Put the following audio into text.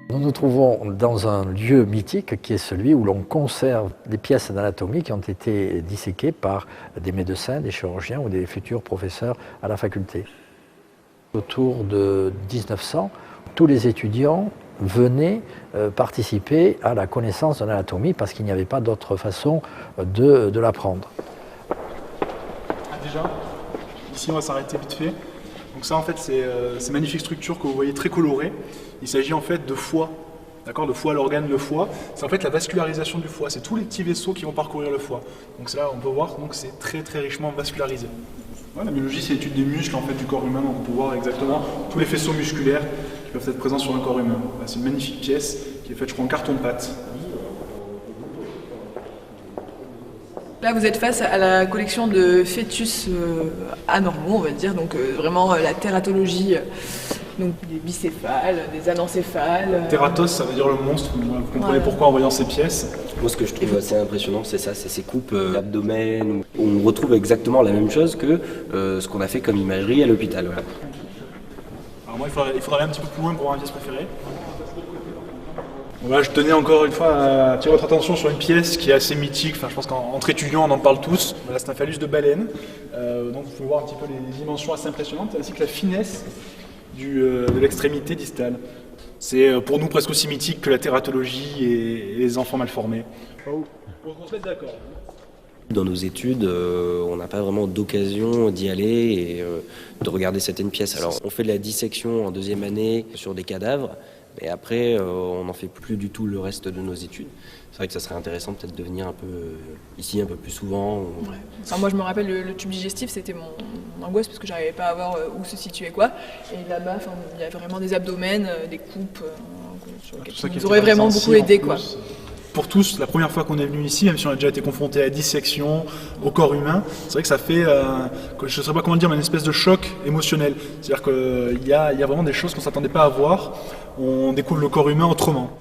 Nous nous trouvons dans un lieu mythique qui est celui où l'on conserve des pièces d'anatomie qui ont été disséquées par des médecins, des chirurgiens ou des futurs professeurs à la faculté. Autour de 1900, tous les étudiants venaient participer à la connaissance de l'anatomie parce qu'il n'y avait pas d'autre façon de l'apprendre. Déjà, ici on va s'arrêter vite fait. Donc ça en fait c'est ces magnifiques structures que vous voyez très colorées. Il s'agit en fait de foie, d'accord, de foie, l'organe, le foie. C'est en fait la vascularisation du foie, c'est tous les petits vaisseaux qui vont parcourir le foie. Donc là on peut voir que c'est très richement vascularisé. Ouais, la biologie c'est l'étude des muscles en fait, du corps humain, donc on peut voir exactement tous les faisceaux musculaires qui peuvent être présents sur un corps humain. Là, c'est une magnifique pièce qui est faite je crois en carton-pâte. Là, vous êtes face à la collection de fœtus anormaux, on va dire, donc vraiment la tératologie, donc des bicéphales, des anencéphales. Tératos, ça veut dire le monstre, vous comprenez pourquoi en voyant ces pièces. Moi, ce que je trouve assez impressionnant, c'est ça, c'est ces coupes d'abdomen, où on retrouve exactement la même chose que ce qu'on a fait comme imagerie à l'hôpital. Voilà. Alors moi, il faudra aller un petit peu plus loin pour avoir ma pièce préférée. Voilà, je tenais encore une fois à attirer votre attention sur une pièce qui est assez mythique, enfin, je pense qu'entre étudiants on en parle tous. Voilà, c'est un phallus de baleine, donc vous pouvez voir un petit peu les dimensions assez impressionnantes ainsi que la finesse de l'extrémité distale. C'est pour nous presque aussi mythique que la tératologie et les enfants mal formés. Pour qu'on se mette d'accord. Dans nos études, on n'a pas vraiment d'occasion d'y aller et de regarder certaines pièces. Alors on fait de la dissection en deuxième année sur des cadavres. Et après, on n'en fait plus du tout le reste de nos études. C'est vrai que ça serait intéressant peut-être de venir un peu ici un peu plus souvent. Ouais. Enfin, moi je me rappelle le tube digestif, c'était mon angoisse parce que j'arrivais pas à voir où se situait quoi. Et là-bas, il y a vraiment des abdomens, des coupes sur lesquelles qui nous auraient vraiment beaucoup aidé quoi. Pour tous, la première fois qu'on est venu ici, même si on a déjà été confronté à la dissection, au corps humain, c'est vrai que ça fait, je ne sais pas comment le dire, mais une espèce de choc émotionnel. C'est-à-dire qu'il y a vraiment des choses qu'on ne s'attendait pas à voir. On découvre le corps humain autrement.